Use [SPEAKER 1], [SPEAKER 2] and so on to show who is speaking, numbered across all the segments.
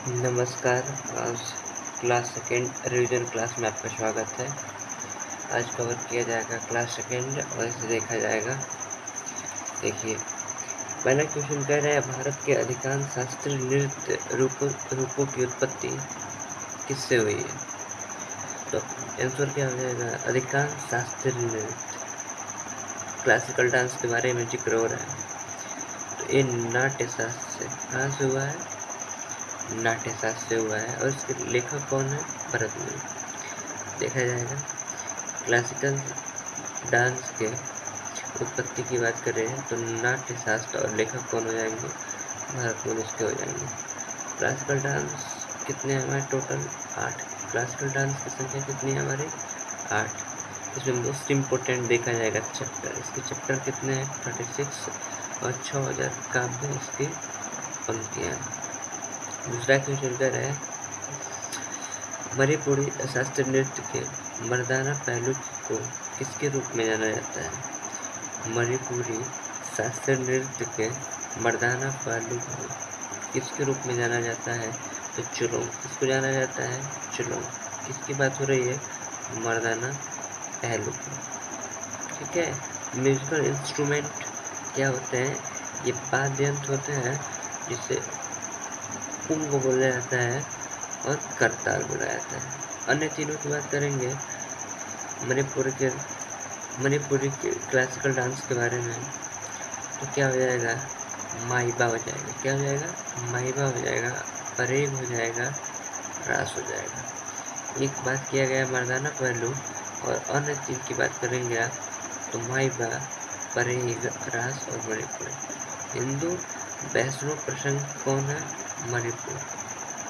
[SPEAKER 1] नमस्कार। आज class second revision class में आपका स्वागत है। आज कवर किया जाएगा क्लास सेकेंड और इसे देखा जाएगा। देखिए, पहला क्वेश्चन कह रहा है भारत के अधिकांश शास्त्रीय नृत्य रूपों की उत्पत्ति किससे हुई है? तो आंसर क्या हो जाएगा? अधिकांश शास्त्रीय नृत्य, क्लासिकल डांस के बारे में जिक्र हो रहा है। तो ये नाट्य शास्त्र से कहाँ से हुआ है? नाट्य शास्त्र से हुआ है। और इसके लेखक कौन है? भरत मुनि। देखा जाएगा। क्लासिकल डांस के उत्पत्ति की बात करें तो नाट्य शास्त्र और लेखक कौन हो जाएंगे? भरत मुनि इसके हो जाएंगे। क्लासिकल डांस कितने हैं हमारे? टोटल 8। क्लासिकल डांस की संख्या कितनी है हमारी? 8। इसमें मोस्ट इम्पोर्टेंट देखा जाएगा चैप्टर। इसके चैप्टर कितने हैं? 36 और 6000 काव्य इसकी पंक्तियाँ। दूसरा क्वेश्चन कह रहा है मणिपुरी शास्त्रीय नृत्य के मर्दाना पहलू को किसके रूप में जाना जाता है? मणिपुरी शास्त्रीय नृत्य के मर्दाना पहलू को किसके रूप में जाना जाता है? तो चुलोंग। किसको जाना जाता है? चुलोंग। किसकी बात हो रही है? मर्दाना पहलू की। ठीक है। म्यूजिकल इंस्ट्रूमेंट क्या होते हैं? ये वाद्य यंत्र होते हैं जिसे पुंग बोला जाता है और करताल बोला जाता है। अन्य तीनों की बात करेंगे मणिपुरी के क्लासिकल डांस के बारे में, तो क्या हो जाएगा? माइबा हो जाएगा। क्या हो जाएगा? माइबा हो जाएगा, परेग हो जाएगा, रास हो जाएगा। एक बात किया गया मर्दाना पहलू, और अन्य तीन की बात करेंगे आप तो माइबा, परेग, रास और मणिपुर। हिंदू वैष्णव प्रसंग कौन है? मणिपुर।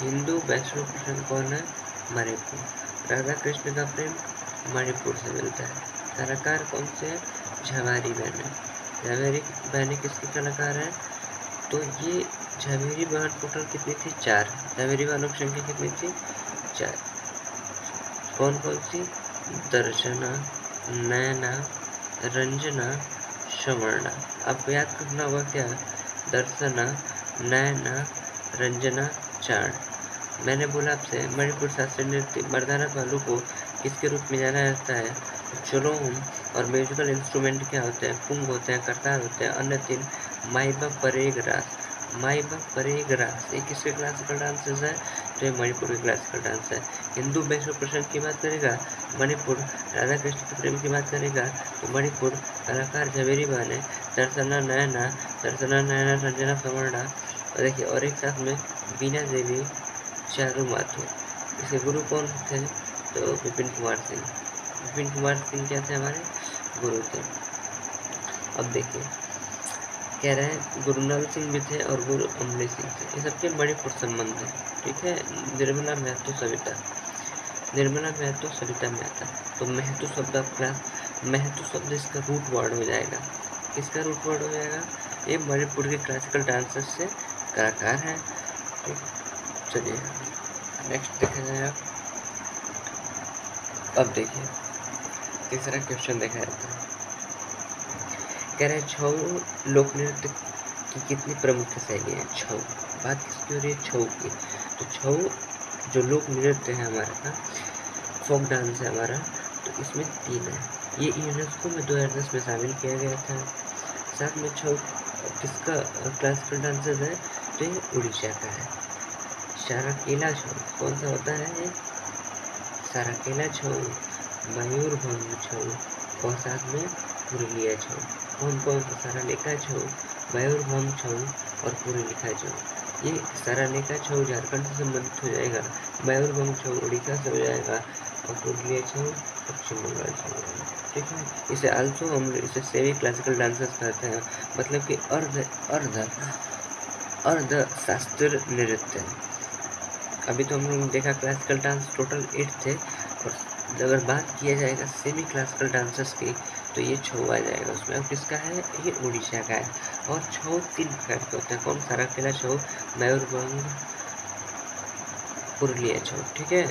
[SPEAKER 1] हिंदू वैष्णव प्रसंग कौन है? मणिपुर। राधा कृष्ण का प्रेम मणिपुर से मिलता है। कलाकार कौन से हैं? झवेरी बहनें। झवेरी बहनें किसकी कलाकार हैं? तो ये झवेरी बहन टोटल कितनी थी? 4। झवेरी बहनों की संख्या कितनी थी? 4। कौन कौन सी? दर्शना, नैना, रंजना, सवर्णा। आपको याद करना होगा क्या? दर्शना, नैना, रंजना, चाण। मैंने बोला आपसे मणिपुर शास्त्रीय नृत्य मर्दाना पहलू को किसके रूप में जाना जाता है? चुलोम। और म्यूजिकल इंस्ट्रूमेंट क्या होते हैं? पुंग होते हैं, करताल होते हैं। अन्य तीन माइबा, परेग, रास। माइबा, परेग, रास ये किसके क्लासिकल डांसेस है? तो ये मणिपुर के क्लासिकल डांस है। हिंदू वैष्णव प्रसंग की बात करेगा मणिपुर। राधा कृष्ण के प्रेम की बात करेगा तो मणिपुर। कलाकार झवेरी बहन है। दर्शना, नैना, रंजना, सवर्णा। और देखिए और एक साथ में बीना देवी, चारू माथुर। इसके गुरु कौन थे? तो विपिन कुमार सिंह। विपिन कुमार सिंह क्या थे? हमारे गुरु थे। अब देखिए कह रहे हैं गुरु नल सिंह भी थे और गुरु अमले सिंह थे। ये सबके मणिपुर संबंध है। ठीक है। निर्मला महतो सविता। निर्मला महतो, सविता मेहता। तो महतो शब्द आपका, महतो शब्द इसका रूट वर्ड हो जाएगा। किसका रूट वर्ड हो जाएगा? ये मणिपुर के क्लासिकल डांसर्स से कलाकार हैं। ठीक। चलिए नेक्स्ट देखा जाए आप। अब देखिए तीसरा क्वेश्चन देखा जाता है। कह रहे छऊ लोक नृत्य की कितनी प्रमुख शैली है? छऊ। बात किसकी हो रही है? छऊ की। तो छऊ जो लोक नृत्य है हमारा, फोक डांस है हमारा, तो इसमें 3 है। ये यूनेस्को में 2010 में शामिल किया गया था। साथ में छऊ किसका क्लासिकल डांसर्स है? तो ये उड़ीसा का है। साराकेला छऊ कौन सा होता है? ये साराकेला छऊ, मयूरभंज छऊ और साथ में पुरुलिया छऊ। कौन कौन सा? सारानेका छऊ, मयूरभंज छऊ और पुरुलिया छऊ। ये सारानेका छऊ झारखंड से संबंधित हो जाएगा, मयूरभंज छऊ उड़ीसा से हो जाएगा और पुरुलिया छऊ पश्चिम बंगाल से हो जाएगा। ठीक है। इसे आल्सो हम इसे सेमी क्लासिकल डांसर्स कहते हैं, मतलब कि अर्ध अर्ध अर्ध शास्त्रीय नृत्य। अभी तो हम लोग ने देखा क्लासिकल डांस टोटल 8 थे, और अगर बात किया जाएगा सेमी क्लासिकल डांसर्स की तो ये छऊ आ जाएगा उसमें। और किसका है? ये उड़ीसा का है। और छऊ 3 प्रकार के होते हैं। कौन? साराकेला छऊ, मयूरभंज, पुरुलिया छऊ। ठीक है।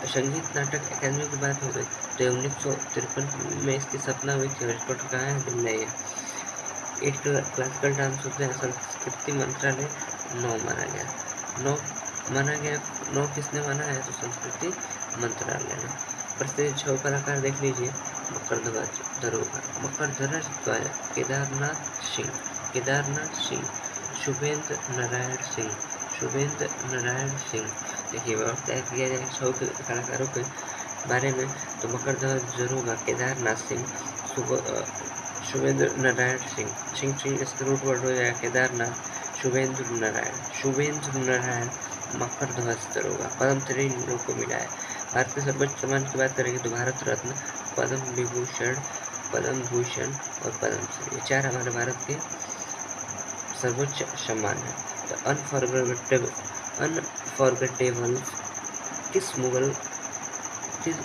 [SPEAKER 1] संगीत नाटक अकादमी की बात हो गई तो 1953 में इसकी स्थापना हुई थी। हेडक्वार्टर कहाँ है? दिल्ली है। 8 क्लासिकल डांस होते हैं। संस्कृति मंत्रालय 9 माना गया। 9 माना गया, 9 किसने माना है, तो संस्कृति मंत्रालय ने। प्रसिद्ध 6 कलाकार देख लीजिए, मकर ध्वज दरोगा, मकर ध्वज ध्वज केदारनाथ सिंह, शुभेंद्र नारायण सिंह, शुभेंद्र नारायण सिंह। देखिए और तय किया जाए 6 कलाकारों के बारे में, तो मकर ध्वज दरोगा केदारनाथ सिंह, शुभेंद्र नारायण सिंह, सिंह इसका रूट वर्ड हो जाएगा केदारनाथ, शुभेंद्र नारायण मकर ध्वज दरोगा। पद्मश्री इन लोगों को मिला है। भारत के सर्वोच्च सम्मान की बात करेंगे तो भारत रत्न, पद्म विभूषण, पद्म भूषण और पद्मश्री, ये 4 हमारे भारत के सर्वोच्च सम्मान है। तो अनफॉरगेटेबल किस मुगल किस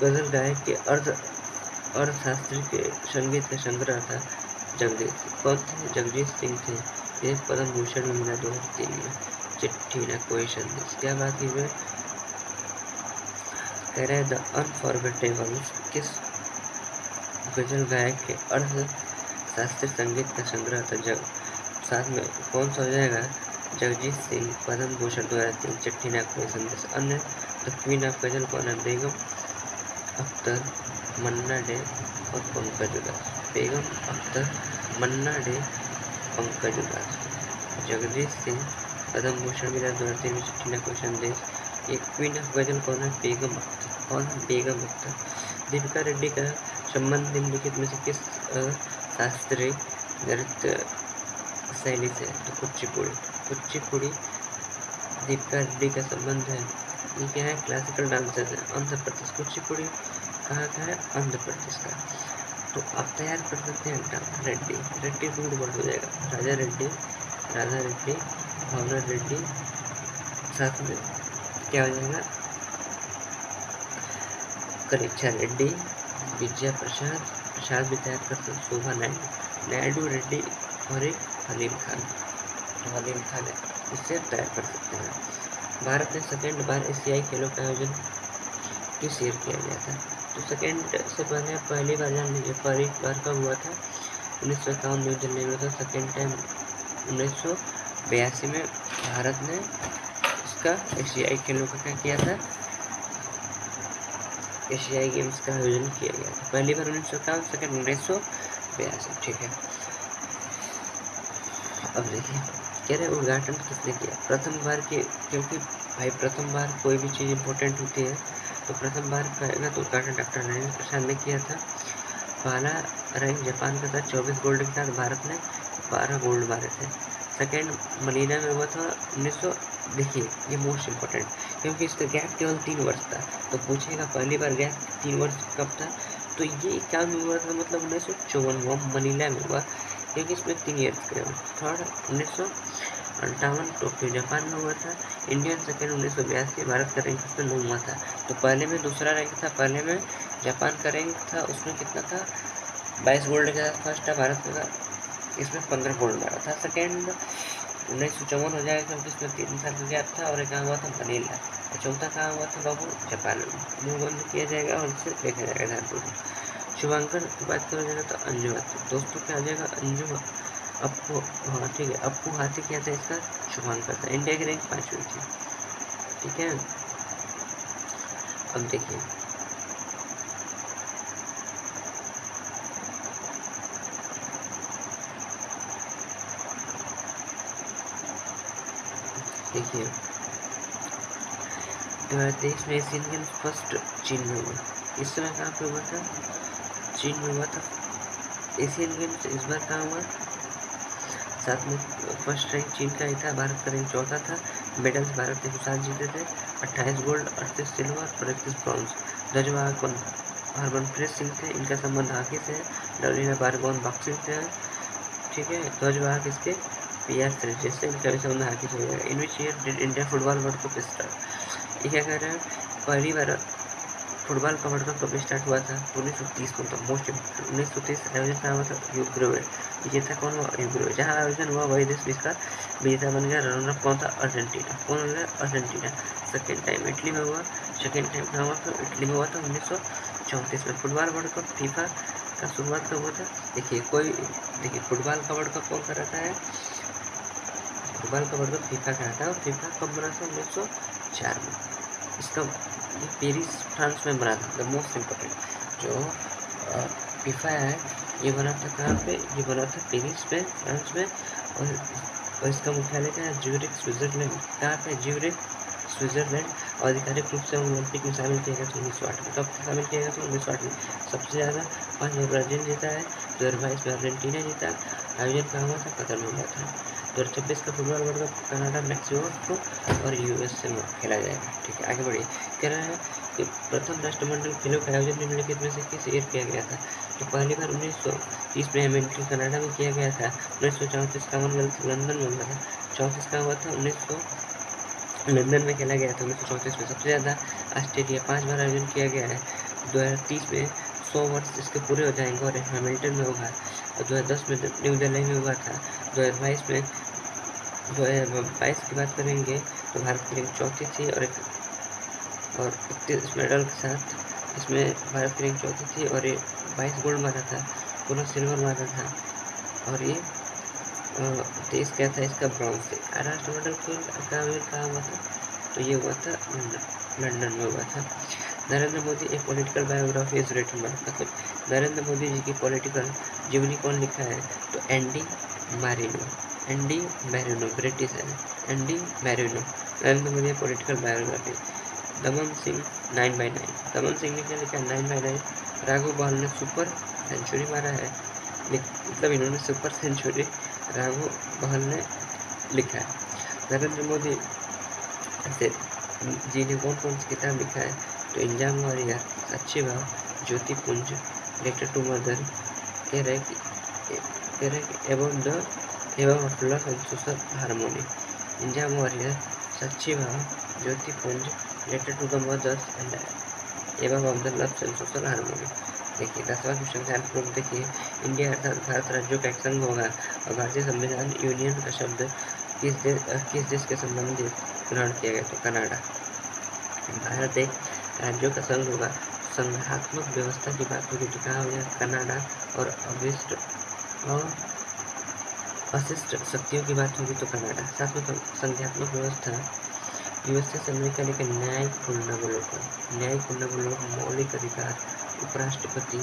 [SPEAKER 1] गजल गायक के अर्थशास्त्री के संगीत का संग्रह था, जगदीश कौन थे, जगदीश सिंह थे। ये पद्म भूषण में मिला 2003 में। चिट्ठी न कोई संदेश, क्या बात है, कह रहे द अनफॉरगेटेबल किस गजल गायक के अर्थशास्त्री संगीत का संग्रह था, साथ में कौन सा हो जाएगा, जगजीत सिंह, पद्म भूषण 2003, चिट्ठी न कोई संदेश। अन्य द क्वीन ऑफ गजल कौन है, बेगम अख्तर, मन्ना डे और पंकज उदास, बेगम अख्तर, मन्ना डे, पंकज उदास। जगदीश सिंह, पद्म भूषण मिला 2003 में, चिट्ठी न कोई संदेश। एक क्वीन ऑफ गजल कौन है, बेगम अख्तर, कौन है, बेगम अख्तर। दीपिका रेड्डी का संबंध निम्नलिखित में से किस शास्त्रीय नृत्य शैली से, तो कुचिपुड़ी दीपिका रेड्डी का संबंध है। ये क्या है, क्लासिकल डांसर है, आंध्र प्रदेश। कुचिपुड़ी कहाँ का है, आंध्र प्रदेश का। तो आप तैयार कर सकते हैं रेड्डी रूट वर्ड हो जाएगा, राधा रेड्डी, भावना रेड्डी, साथ में क्या हो जाएगा, करीक्षा रेड्डी, विजया प्रसाद भी तैयार कर सकते, शोभा नायडू रेड्डी और एक हलीम खान है, इससे तैयार कर सकते हैं। भारत ने सेकेंड बार एशियाई खेलों का आयोजन किस ईयर किया गया था, तो सेकेंड से पहली बार जान लीजिए, पहली बार कब हुआ था, 1951 न्यू दिल्ली में था। सेकेंड टाइम 1982 में भारत ने इसका एशियाई खेलों का क्या किया था, एशियाई गेम्स का आयोजन किया गया था। पहली बार 1951, सेकेंड 1982, ठीक है। अब देखिए कह रहे उद्घाटन किसने किया, प्रथम बार के, क्योंकि भाई प्रथम बार कोई भी चीज़ इंपॉर्टेंट होती है, तो प्रथम बार कहेगा तो उद्घाटन डॉक्टर राजेंद्र प्रसाद ने किया था। पहला रैंक जापान का था 24 गोल्ड के साथ, भारत ने 12 गोल्ड मारे थे। सेकेंड मनीला में हुआ था 1900, देखिए ये मोस्ट इम्पोर्टेंट, क्योंकि इसका गैप केवल 3 वर्ष था, तो पूछेगा पहली बार गैप 3 वर्ष कब था, तो ये क्या में हुआ था, मतलब 1954 मनीला में हुआ, क्योंकि इसमें 3 ईयर्स के। थर्ड 1958 टोक्यो जापान में हुआ था। इंडियन सेकेंड 1982, भारत का रैंक इसमें 9वां था। तो पहले में दूसरा रैंक था, पहले में जापान का रैंक था, उसमें कितना था, 22 गोल्ड के साथ फर्स्ट था भारत का, इसमें 15 गोल्ड मारा था। सेकेंड 1954 हो जाएगा, क्योंकि इसमें 3 साल का गैप था, और एक कहाँ हुआ था, मनीला। चौथा कहाँ हुआ था बाबू, जापान में। मुँह बंद किया जाएगा और इसे देखा जाएगा ध्यानपूर्वक। शुभांकर की बात करा जाएगा तो अंजू हाथी, दोस्तों क्या आ जाएगा, अंजू अप्पू, हाँ ठीक है, अप्पू हाथी क्या था, इसका शुभांकर था। इंडिया की रैंक 5वीं थी, ठीक है। अब देखिए देश में एशियन गेम्स फर्स्ट चीन में हुआ, इस समय कहाँ पे हुआ था, चीन में हुआ था। एशियन गेम्स इस बार कहाँ हुआ, साथ में फर्स्ट रैंक चीन का ही था, भारत का रैंक चौथा था। मेडल्स भारत ने 7 जीते थे, 28 गोल्ड, 38 सिल्वर और 31 ब्रॉन्ज। ध्वजवाहक हरमनप्रीत सिंह थे, इनका संबंध हॉकी से है। लवलीना बारगोन बॉक्सिंग से है, ठीक है। ध्वजवाहक इसके PR श्रेष्ठ से, इनका भी संबंध हॉकी से हो जाएगा। In which year did India football world cup start, ये क्या कह रहे हैं, पहली बार फुटबॉल का वर्ल्ड कप कब स्टार्ट हुआ था, 1930 को, तो मोस्ट इम्पोर्टेंट 1930 आयोजन कहाँ हुआ था, यूरुग्वे। विजेता कौन हुआ, यूरुग्वे। जहाँ आयोजन हुआ वही देश इसका विजेता बन गया। रनर अप कौन था, अर्जेंटीना। कौन हो गया, अर्जेंटीना। सेकेंड टाइम इटली में हुआ, सेकेंड टाइम कहाँ हुआ था, इटली में हुआ था 1934 में। फुटबॉल वर्ल्ड कप फीफा का शुरुआत कब हुआ था, देखिए फुटबॉल का वर्ल्ड कप कौन कराता है, फुटबॉल का वर्ल्ड कप फीफा का था और फीफा कब बना था 1904 में। इसका ये पेरिस फ्रांस में बना था। द मोस्ट इम्पोर्टेंट जो फीफा है ये बना था कहाँ पे, ये बना था पेरिस में फ्रांस में। और इसका मुख्यालय क्या है, ज्यूरिख स्विट्जरलैंड। कहाँ पे, ज्यूरिख स्विट्जरलैंड। और आधिकारिक रूप से ओलंपिक में शामिल किया गया था 1908 में। कब शामिल किया गया था 1908 में। सबसे ज़्यादा 5 बार ब्राज़ील जीता है, 2022 में अर्जेंटीना जीता। आयोजन कहाँ हुआ था, कतर में हुआ था। 2026 का football world cup Canada, Mexico और यूएसए में खेला जाएगा। ठीक है, आगे बढ़िए। कह रहा है कि प्रथम राष्ट्रमंडल खेलों का आयोजन निम्नलिखित में से किस ईयर किया गया था। तो पहली बार 1930 में हैमिल्टन कनाडा में किया गया था। 1934 कॉमनवेल्थ लंदन में हुआ था। 34 का हुआ था 1900 लंदन में खेला गया था 1934 में। सबसे ज़्यादा ऑस्ट्रेलिया 5 बार आयोजन किया गया है। 2030 में 100 वर्ष इसके पूरे हो जाएंगे और हैमिल्टन में होगा। और 2010 में न्यू दिल्ली में हुआ था। 2022 में 2022 की बात करेंगे तो भारत की रैंक चौथी थी और 31 मेडल के साथ इसमें भारत की रैंक चौथी थी और ये 22 गोल्ड मारा था, पूरा सिल्वर मारा था। और ये देश क्या था इसका, ब्रॉन्ज थे। राष्ट्रमंडल खेल का आयोजन कहाँ हुआ था, तो ये हुआ था लंदन में हुआ था। नरेंद्र मोदी एक political biography is written by, मतलब नरेंद्र मोदी जी की पॉलिटिकल जीवनी कौन लिखा है, तो Andy Marino. Andy Marino British है, Andy Marino. Narendra Modi political biography. Daman Singh 9/9, दमन सिंह ने क्या लिखा है 9/9। राघव बहल ने सुपर सेंचुरी मारा है, मतलब इन्होंने सुपर सेंचुरी राघव बहल ने लिखा है। नरेंद्र मोदी से जी ने कौन कौन सी किताब लिखा है, तो इंजाम वॉरियर, सच्चे भाव, Jyoti Punj, letter to mother, कह रहे कि एवं of love and social harmony. इंजाम वॉरियर, सच्चे भाव, Jyoti Punj, letter to the mothers and एवं of the love and social harmony. देखिए 10वां क्वेश्चन का आंसर देखिए। इंडिया अर्थात भारत राज्यों का एक संघ होगा और भारतीय संविधान यूनियन का शब्द किस देश के संबंधित ग्रहण किया गया, तो कनाडा। भारत एक राज्यों का संघ होगा, संघात्मक व्यवस्था की बात होगी तो कहाँ हो जाएगा, कनाडा। और अशिष्ट शक्तियों की बात होगी तो कनाडा। साथ में संघात्मक व्यवस्था यूएसए से अमेरिका लेकर न्यायिक पुनर्विलोकन, न्यायिक पुनर्विलोकन, मौलिक अधिकार, उपराष्ट्रपति,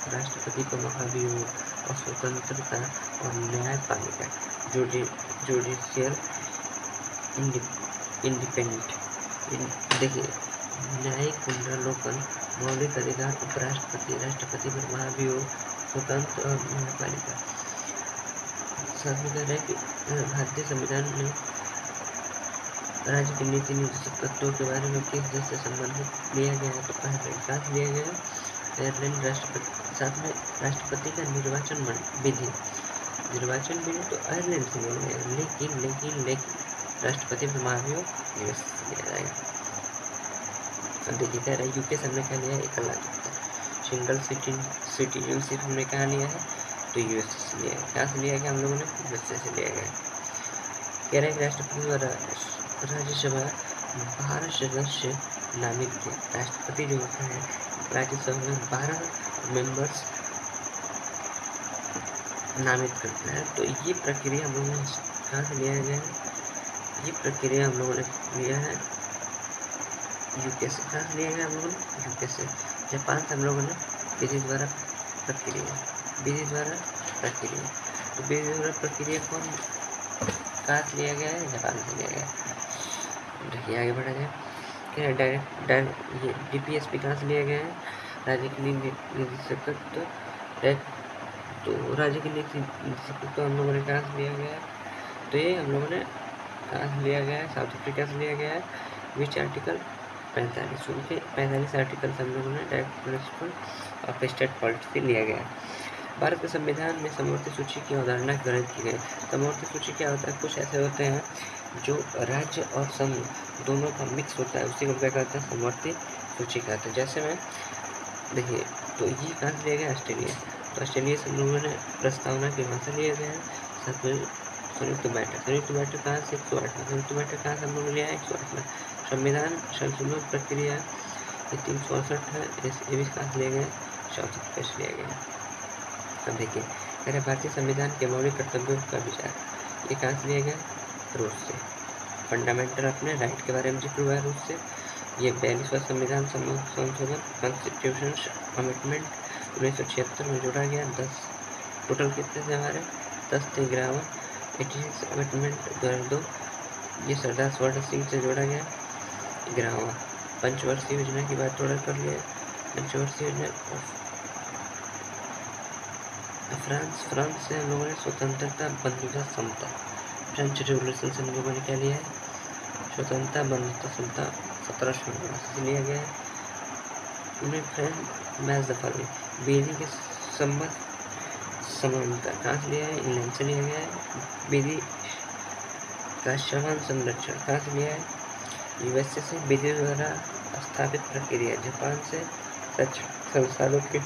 [SPEAKER 1] राष्ट्रपति का महाभियोग और स्वतंत्रता और न्यायपालिका, जुडिशियल इंडिपेंडेंट। देखिए न्यायिक पुनर्विलोकन, मौलिक अधिकार, उपराष्ट्रपति, राष्ट्रपति पर महाभियोग, स्वतंत्र और न्यायपालिका। साथ में कह रहे हैं कि भारतीय संविधान में राज्य की नीति निर्देशक तत्वों के बारे में किस देश से संबंधित लिया गया है, तो आयरलैंड। साथ लिया गया है आयरलैंड। राष्ट्रपति, साथ में राष्ट्रपति का निर्वाचन विधि, निर्वाचन विधि तो आयरलैंड से लिया गया, लेकिन राष्ट्रपति पर महाभियोग यूएस से लिया जाएगा। अब देखिए कह रहा है यूके से हमने क्या लिया है, एकल सिंगल सिटीजनशिप हमने कहाँ लिया है, तो यूएसए से लिया है। कहाँ से लिया गया हम लोगों ने, यूएसए से लिया गया। कह रहे हैं कि राष्ट्रपति द्वारा राज्यसभा 12 सदस्य नामित किए। राष्ट्रपति जो होता है राज्यसभा में 12 मेंबर्स नामित करता है। तो ये प्रक्रिया हम लोगों ने कहाँ से लिया गया है, ये प्रक्रिया हम लोगों ने लिया है यूके से। कहाँ से लिया गया हम लोगों ने, यूके से। जापान से हम लोगों ने विधि द्वारा प्रक्रिया, विधि द्वारा प्रक्रिया। तो विधि द्वारा प्रक्रिया कौन कहाँ से लिया गया है, जापान से लिया गया है। देखिए आगे बढ़ा जाए। क्या डायरेक्ट ये डीपीएसपी कहाँ से लिया गया है, राज्य की नीति निदेशक तो राज्य की नीति निदेशक तो हम लोगों ने कहाँ से लिया गया है, तो ये हम लोगों ने कहाँ से लिया गया है, साउथ अफ्रीका से लिया गया है। विच आर्टिकल 45, उनके 45 आर्टिकल से हम लोगों ने direct principle of state policy लिया गया है। भारत के संविधान में समवर्ती सूची की अवधारणा ग्रहित की गई। समवर्ती सूची क्या होता है, कुछ ऐसे होते हैं जो राज्य और संघ दोनों का मिक्स होता है, उसी को क्या कहते हैं, समवर्ती सूची कहते हैं। जैसे में देखिए तो ये कहाँ से लिया गया, ऑस्ट्रेलिया। तो ऑस्ट्रेलिया से हम लोगों ने प्रस्तावना के वहाँ से लिया गया है। साथ में संयुक्त बैठक कहाँ से, 108 में। संयुक्त बैठक कहाँ से हम लोग लिया है, 108 में। संविधान संशोधन प्रक्रिया ये 364 है, ये भी कहाँ से लिया गया, साउथ अफ्रीका से लिया गया। अब देखिए कह रहे भारतीय संविधान के मौलिक कर्तव्यों का विचार, ये कहाँ से लिया गया, रूस से। फंडामेंटल अपने राइट के बारे में जिक्र हुआ है रूस से। ये 42वां संविधान संशोधन कॉन्स्टिट्यूशन अमेंडमेंट 1976 में जोड़ा गया। 10 टोटल कितने थे हमारे? 10 थे। 11वां 86 अमेंडमेंट 2002, ये सरदार स्वर्ण सिंह से जोड़ा गया। 11वां पंचवर्षीय योजना की बात थोड़ा कर लिया। पंचवर्षीय योजना फ्रांस से हम लोगों ने स्वतंत्रता, बंधुता, समता, फ्रेंच रिवॉल्यूशन से हम लोगों ने क्या लिया है? स्वतंत्रता, बंधुता, समता 1789 से लिया गया है। उन्हें फ्रेंच मैच दफा ली। बेदी के संबंध समानता कहाँ से लिया है? इंग्लैंड से लिया गया है। बेदी का समान संरक्षण कहाँ से लिया है? यूएसए से। बेदी द्वारा स्थापित प्रक्रिया जापान से। सच संसाधनों के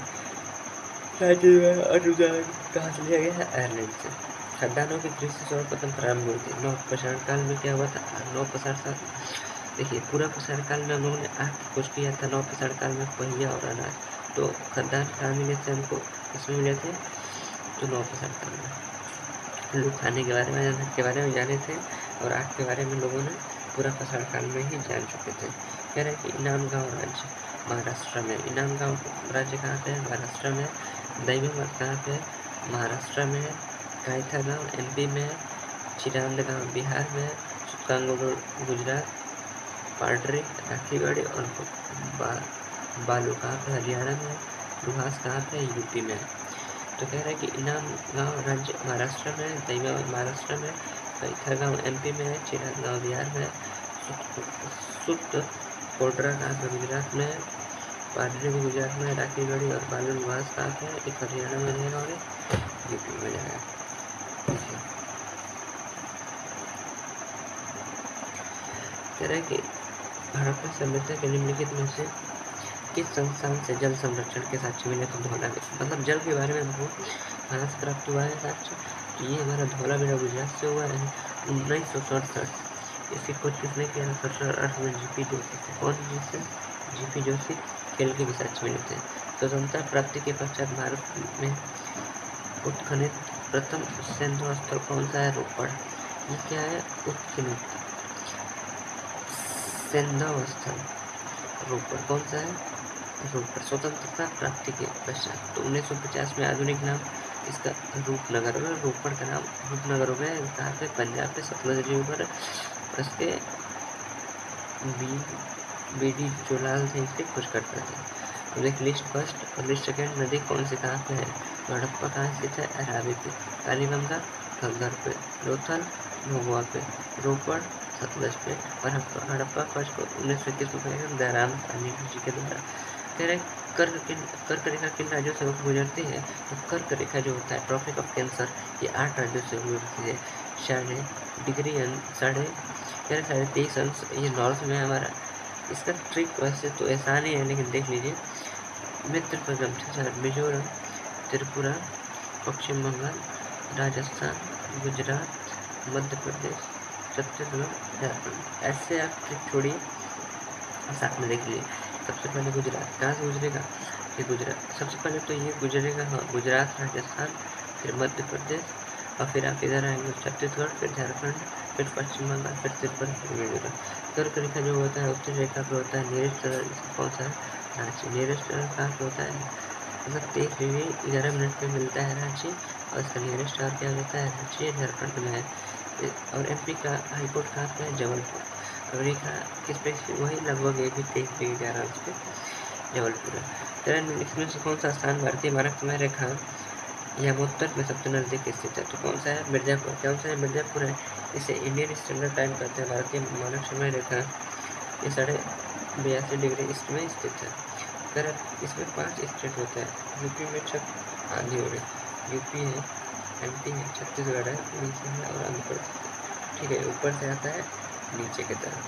[SPEAKER 1] अनुदान कहाँ से लिया गया है? आयरलैंड से। खदानों की कृषि सर्वप्रथम प्रारंभ हुई थी। नौ प्रसारण काल में क्या हुआ था? नौ प्रसारण देखिए, पूरा प्रसारण काल में हम लोगों ने आठ खोज किया था। नौ प्रसारण काल में पहिया और अनाज। तो खदान कहाँ मिले थे हमको? इसमें मिले थे। तो नौ प्रसारण काल में लोग खाने के बारे में जाने थे, और आठ के बारे में लोगों ने पूरा प्रसारण काल में ही जान चुके थे। कह रहे हैं कि इनाम गाँव राज्य महाराष्ट्र में। इनाम गाँव राज्य कहाँ पे है? महाराष्ट्र में। दैवमत कहाँ पे है? महाराष्ट्र में है। कायथा गाँव एमपी में है। चिरांद गाँव बिहार में है। सुकांगोड़ गुजरात। पार्डरी राखीगढ़ी और बालू कहाँ पे? हरियाणा में है। रुहास कहाँ पे? यूपी में है। तो कह रहा है कि इनाम गाँव राज्य महाराष्ट्र में है। दैवमत महाराष्ट्र में। कैथा गाँव एमपी में है। चिरांद गाँव बिहार में है। सुत कोडरा कहाँ पे? गुजरात में है। पार्डरी भी गुजरात में है। राखीगढ़ी और बालू रुहास कहाँ पे है? एक हरियाणा में रहेगा और एक यूपी में जाएगा। कह रहे हैं कि हड़प्पा सभ्यता के निम्नलिखित में से किस संस्थान से जल संरक्षण के साक्ष्य मिले? तो धौलावीरा। मतलब जल के बारे में हमको कहाँ से प्राप्त हुआ है साक्ष्य? तो ये हमारा धौलावीरा गुजरात से हुआ है 1967। इसकी खोज किसने किया? 1768 में जीपी जोशी से। कौन जिससे? जीपी जोशी। खेल के भी साक्ष्य मिले थे। स्वतंत्रता प्राप्ति के पश्चात भारत में उत्खनित प्रथम सैन्य स्थल कौन सा है? रोपड़। ये क्या है? उत्खनित सैन्य स्थल रोपड़ कौन सा है? रोपड़। स्वतंत्रता प्राप्ति के पश्चात तो 1950 में आधुनिक नाम इसका रूपनगर हो गया। रोपड़ का नाम रूपनगर हो गया। कहाँ पे? पंजाब पे सतलुज रिवर। उसके बीडी जोलाल थे इसकी खोज करते थे। तो देख लिस्ट फर्स्ट और लिस्ट सेकेंड नदी कौन सी कहाँ पे है? हड़प्पा कहाँ स्थित है? अरावली पे। कालीगंगा घग्गर पे। लोथल भभुआ पे। रोपड़ सतलज पे। और हड़प्पा खोज को 1921 में दयाराम साहनी जी के द्वारा। कह रहे कर्क रेखा किन राज्यों से होकर गुजरती है? तो कर्क रेखा जो होता है ट्रॉपिक ऑफ कैंसर, ये 8 राज्यों से गुजरती है। 23.5 अंश ये नॉर्थ में हमारा। इसका ट्रिक वैसे तो ऐसा नहीं है, लेकिन देख लीजिए। मित्र प्रगम मिजोरम, त्रिपुरा, पश्चिम बंगाल, राजस्थान, गुजरात, मध्य प्रदेश, छत्तीसगढ़, झारखंड। ऐसे आप ट्रिक छोड़िए, साथ में देख लीजिए। सबसे पहले गुजरात कहाँ से गुजरेगा? ये गुजरात सबसे पहले तो ये गुजरेगा। हाँ, गुजरात, राजस्थान, फिर मध्य प्रदेश, और फिर आप इधर आएंगे छत्तीसगढ़, फिर झारखंड, फिर पश्चिम बंगाल, फिर त्रिपुरा, फिर मिजोरम। कर्क रेखा जो होता है उत्तरी रेखा पे होता है। नियरेस्ट कौन सा है? रांची। नियरेस्ट कहाँ पे होता है? मतलब 23:11 पे मिलता है रांची, और इसका नियरेस्ट शहर क्या होता है? रांची, झारखंड में है। और एमपी का हाईकोर्ट कहाँ पे है? जबलपुर। अमेरिका किस पे? वही लगभग ये भी 23:11 पे जबलपुर है। तरह इसमें से कौन सा स्थान भारतीय मानक समय रेखा यमोत्तर में सबसे नजदीक स्थित है? तो कौन सा है? मिर्जापुर। कौन सा है? मिर्जापुर है। इसे इंडियन स्टैंडर्ड टाइम कहते हैं। भारतीय मानक समय रेखा ये 82.82 ईस्ट में स्थित है। अगर इसमें 5 स्टेट होते हैं। यूपी में छठ आंधी हो रही। यूपी है, एमपी है, छत्तीसगढ़ है, उड़ीसा है और आंध्र प्रदेश है। ठीक है, ऊपर से आता है नीचे की तरफ।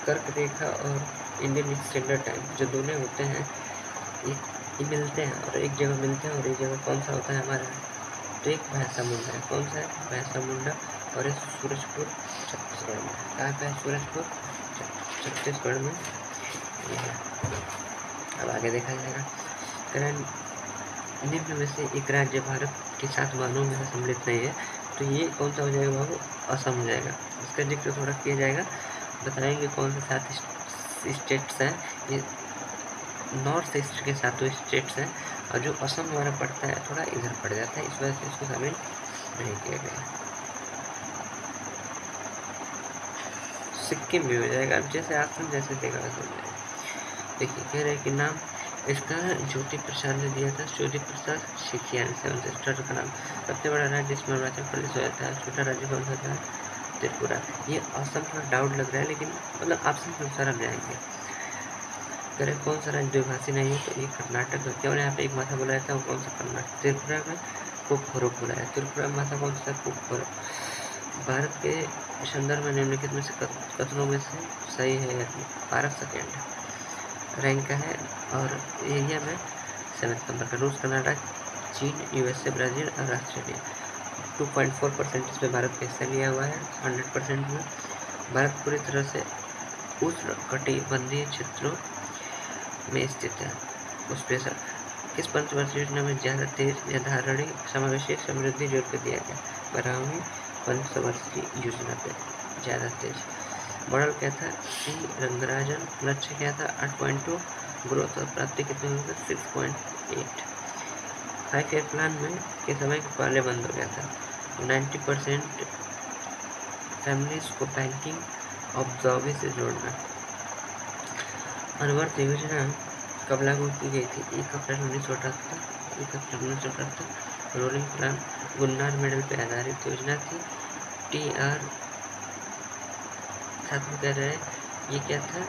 [SPEAKER 1] कर्क रेखा और इंडियन स्टैंडर्ड टाइम जो दोनों होते हैं, ये मिलते हैं और एक जगह मिलते हैं, और एक जगह कौन सा होता है हमारा? तो एक भैंसा मुंडा है। कौन सा है? भैंसा मुंडा। और एक सूरजपुर छत्तीसगढ़ में। कहाँ पे है सूरजपुर? छत्तीसगढ़ में। अब आगे देखा जाएगा। करण निम्न में से एक राज्य भारत के 7 मानों में सम्मिलित नहीं है, तो ये कौन सा हो जाएगा बाबू? असम हो जाएगा। इसका जिक्र थोड़ा किया जाएगा, बताएंगे कौन से 7 स्टेट्स हैं। ये नॉर्थ ईस्ट के 7 स्टेट्स हैं, और जो असम हमारा पड़ता है थोड़ा इधर पड़ जाता है, इस वजह से इसको शामिल नहीं किया गया। सिक्किम भी हो जाएगा, अब जैसे आसम जैसे देखा वैसे हो जाएगा। देखिए कह रहे हैं कि नाम इसका ज्योति प्रसाद ने दिया था, ज्योति प्रसाद सिखिया ने 7 सिस्टर का नाम। सबसे बड़ा राज्य जिसमें अरुणाचल प्रदेश हो जाता है, छोटा राज्य कौन सा था, त्रिपुरा। ये असम थोड़ा डाउट लग रहा है, लेकिन मतलब ऑप्शन के अनुसार हम जाएंगे। करें कौन सा राज्य द्विभाषी नहीं है, तो ये कर्नाटक है। केवल यहाँ पे एक भाषा बोला जाता है, वो कौन सा, कर्नाटक। त्रिपुरा में कुकफोरो बोला है, त्रिपुरा में भाषा कौन सा, कुकफोरो। भारत के संदर्भ में निम्नलिखित में से कथनों में से सही है। भारत सेकेंड रैंक का है, और एरिया में 7 नंबर का। रूस, कनाडा, चीन, यूएसए, ब्राज़ील और ऑस्ट्रेलिया 2.4% पे भारत का हिस्सा लिया हुआ है 100% में। भारत पूरी तरह से उष्ण कटिबंधीय क्षेत्रों में स्थित है। उस पर किस पंचवर्षीय योजना में ज़्यादा तेज या धारणीय समावेशी समृद्धि जोर कर दिया गया, 12वीं पंचवर्षीय योजना पे ज़्यादा तेज। मॉडल क्या था, सी रंगराजन। लक्ष्य क्या था, 8.2। ग्रोथ और प्राप्ति कितने होंगे, 6.8। 5 ईयर प्लान में के समय के पहले बंद हो गया था। 90% फैमिलीज को बैंकिंग ऑब्जॉर्वी से जोड़ना। अनुवर्त योजना कब लागू की गई थी, 1 अप्रैल 1978। 1 अप्रैल 1978। रोलिंग प्लान गुन्नार मेडल पर आधारित योजना थी। TR साथ में कह रहे हैं, ये क्या था,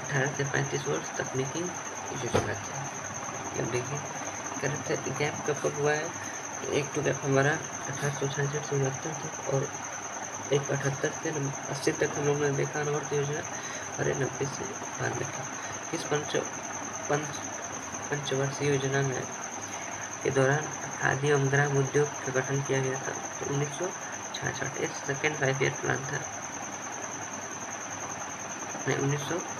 [SPEAKER 1] 18 से 35 वर्ष तकनीकी योजना थी। अब देखिए करते गैप कब हुआ है, एक तो गैप हमारा 1866 से 69 तक, और एक 78 से 80 तक हम लोगों ने देखा अनुवर्त योजना, और 90 से 92 तक। किस पंचवर्षीय योजना में के दौरान खादी एवं ग्राम उद्योग का गठन किया गया था, तो 1966। इस सेकेंड 5 ईयर प्लान था, नहीं 1960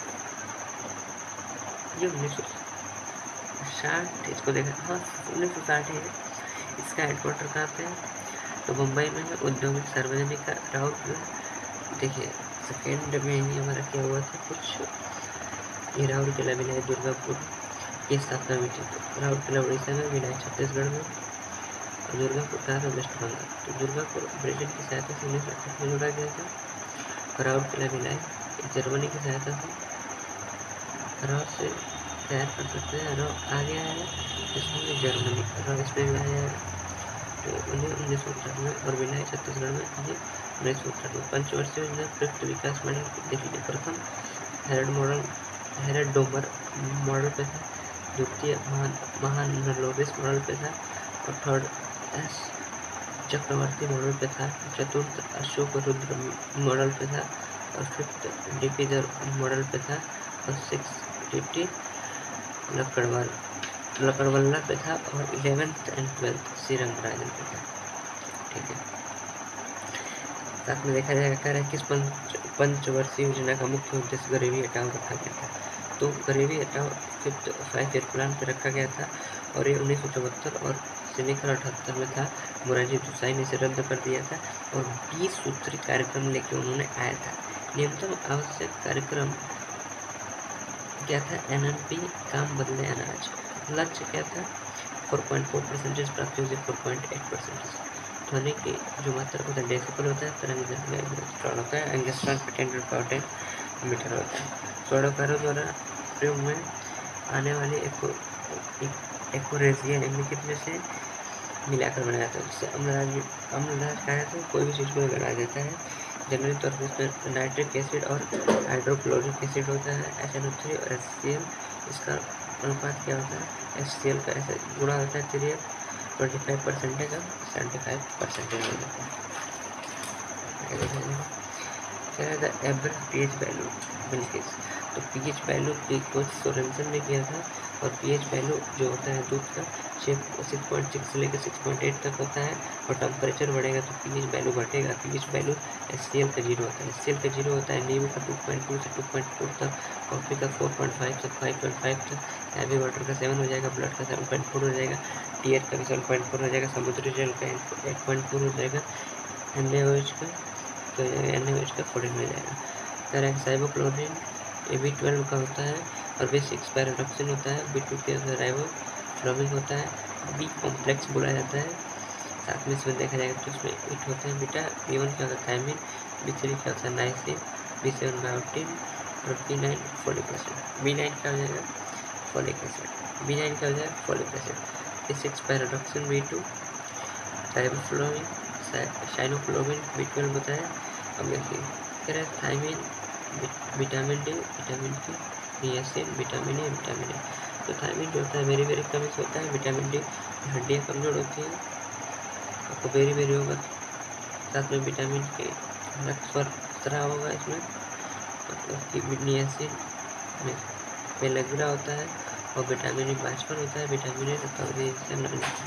[SPEAKER 1] इसको देखा, हाँ 1960 है। इसका हेडक्वार्टर कहाँ पे है, तो मुंबई में है। औद्योगिक सार्वजनिक का राउरकेला। देखिए सेकेंड में ही हमारा क्या हुआ था कुछ, ये राउरकेला विलय दुर्गापुर की स्थापना हुई थी। तो राउरकेला उड़ीसा में, विलय छत्तीसगढ़ में, और दुर्गापुर कहाँ पे, वेस्ट बंगाल। तो दुर्गापुर ब्रिटेन की सहायता से 1968 में जोड़ा गया था, और राउरकेला विलय जर्मनी की सहायता से राव से तैयार कर सकते हैं। राव आ गया है इसमें जर्मनी, राव इसमें आया है, तो 1968 में, और विलय छत्तीसगढ़ में ये 1968 में। पंचवर्षीय योजना प्रयुक्त विकास मॉडल देखिए, प्रथम हेरड डोमर मॉडल पे था, द्वितीय महानलोबिस मॉडल पे था, और थर्ड एस चक्रवर्ती मॉडल पे था, चतुर्थ अशोक रुद्र मॉडल पे था, और फिफ्थ DP दर मॉडल पे था, और 6 DP लकड़वल्ला पे था, और 11th एंड 12th सी रंगराजन पे था। ठीक है, साथ में देखा जाएगा कह रहा है किस पंचवर्षीय योजना का मुख्य उद्देश्य गरीबी हटाओ रखा गया था, तो गरीबी हटाओ 5 ईयर प्लान पे रखा गया था, और ये 1974 और से लेकर 78 में था। मोरारजी देसाई ने इसे रद्द कर दिया था, और 20 सूत्री कार्यक्रम लेके उन्होंने आया था। न्यूनतम आवश्यक कार्यक्रम क्या था, NNP काम बदले अनाज। लक्ष्य क्या था, 4.4% प्राप्ति हुई, 4.8%। ध्वनि की जो मात्रा होता है डेसिबल होता है, तरंग होता है, एंगस्ट्रॉन पे 10 मीटर होता है। स्वर्णकारों द्वारा प्रयोग में आने वाले एकोरेजिया निम्नलिखित में से मिलाकर बनाया जाता है, जिससे अम्लराज कहा जाता है, कोई भी चीज़ को लगाया जाता है। जनरली तौर पर इसमें नाइट्रिक एसिड और हाइड्रोक्लोरिक एसिड होता है, SNO3 और HCl। इसका अनुपात क्या होता है, HCl का ऐसा गुणा होता है 25% का 75% हो जाता है। क्या है द एवरेज pH वैल्यू मिल्केज, तो pH वैल्यू को सोरेंसन ने किया था, और pH वैल्यू जो होता है दूध का 6.6 से लेकर 6.8 तक होता है, और टेम्परेचर बढ़ेगा तो pH वैल्यू घटेगा। pH वैल्यू HCl का 0 होता है, HCl का 0 होता है, नींबू का 2.2 से 2.4 तक, कॉफ़ी का 4.5 से 5.5 तक, हैवी वाटर का 7 हो जाएगा, ब्लड का 7.4 हो जाएगा, टीयर का भी 7.4 हो जाएगा, समुद्री जल का 8.4 हो जाएगा, ठंडे ओज का के हो जाएगा, NaOH का 14 हो जाएगा। कह रहा है साइबोक्लोरिन ये B12 का होता है और B6 पैराडॉक्सिन होता है, B2 के अंदर राइबोफ्लाविन होता है, B कॉम्प्लेक्स बोला जाता है। साथ में इसमें देखा जाएगा तो इसमें 8 होते हैं बीटा, B1 क्या होता है थायमिन, B3 क्या होता है नाइसिन, B7 बायोटिन और B9 फोलिक एसिड। B9 क्या हो जाएगा फोलिक एसिड, B9 क्या हो जाएगा folic acid, B6 pyridoxine, B2 riboflavin, साइनोफ्लोविन, B12 होता है। अब देखिए कह रहा है thiamine, vitamin D, vitamin K, niacin, vitamin A, vitamin A. तो थायमिन जो होता है वेरी वेरी कम से होता है, विटामिन डी हड्डियाँ कमजोर होती हैं, आपको वेरी वेरी होगा। साथ में विटामिन के रक्त स्वर होगा इसमें, मतलब नियासिन में पेलेग्रा होता है और विटामिन ई बाष्पन होता है, विटामिन ए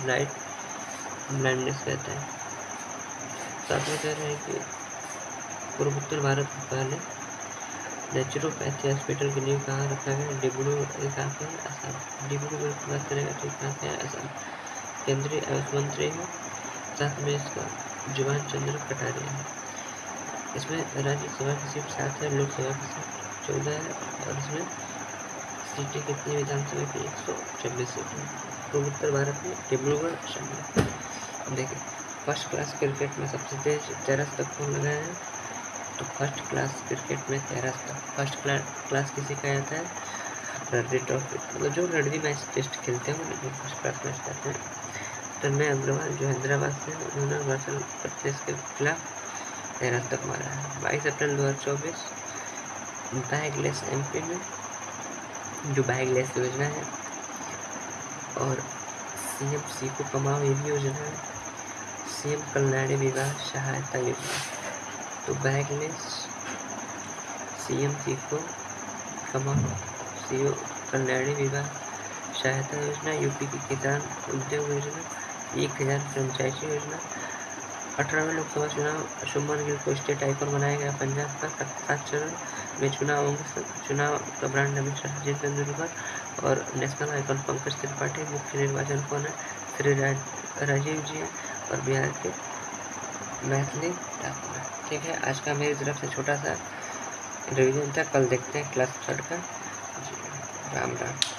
[SPEAKER 1] लाइट ब्लाइंडनेस कहता है। साथ में कह रहे हैं कि पूर्वोत्तर भारत में पहले नेचुरोपैथी हॉस्पिटल की नींव कहाँ रखा गया, डिब्रूगढ़ कहाँ पे है असम, डिब्रूगढ़ की बात करेगा तो कहाँ पे है असम। केंद्रीय आयुष मंत्री है, साथ में इसका जुबान चंद्र कटारिया है। इसमें राज्यसभा की सीट 7 है, लोकसभा की सीट 14 है और इसमें सीटें कितनी विधानसभा की 126 सीट है। पूर्वोत्तर भारत में डिब्रूगढ़ असम में। देखिए फर्स्ट क्लास क्रिकेट में सबसे तेज 13 तक कौन लगाया है, तो फर्स्ट क्लास क्रिकेट में 13 तक फर्स्ट क्लास किसे कहा जाता है, रणजी ट्रॉफी, मतलब जो रणजी मैच टेस्ट खेलते हैं वो फर्स्ट क्लास मैच कहते हैं। तन्मय अग्रवाल जो हैदराबाद से, उन्होंने अरुणाचल प्रदेश के खिलाफ 13 तक मारा है। 22 अप्रैल 2024 बायग्लेस MP में जो बायग्लेस योजना है और CM सीको कमाओ ये भी योजना है, CM कल्याणी विवाह सहायता योजना। तो बायग्लेस, CM सीको कमाओ, CO कल्याणी विवाह सहायता योजना, यूपी की किसान उद्योग योजना, 1000 फ्रेंचाइजी योजना। 18वें लोकसभा चुनाव शुभमन गिल को स्टेट आइकॉन बनाया गया पंजाब का। 7 चरण में चुनाव होंगे, चुनाव का ब्रांड एम्बेसडर सचिन तेंदुलकर और नेशनल आइकॉन पंकज त्रिपाठी। मुख्य निर्वाचन कौन है, श्री राजीव जी है और बिहार के मैथिली ठाकुर है। ठीक है, आज का मेरी तरफ से छोटा सा रिवीजन था, कल देखते हैं क्लास 3 का। जी राम राम।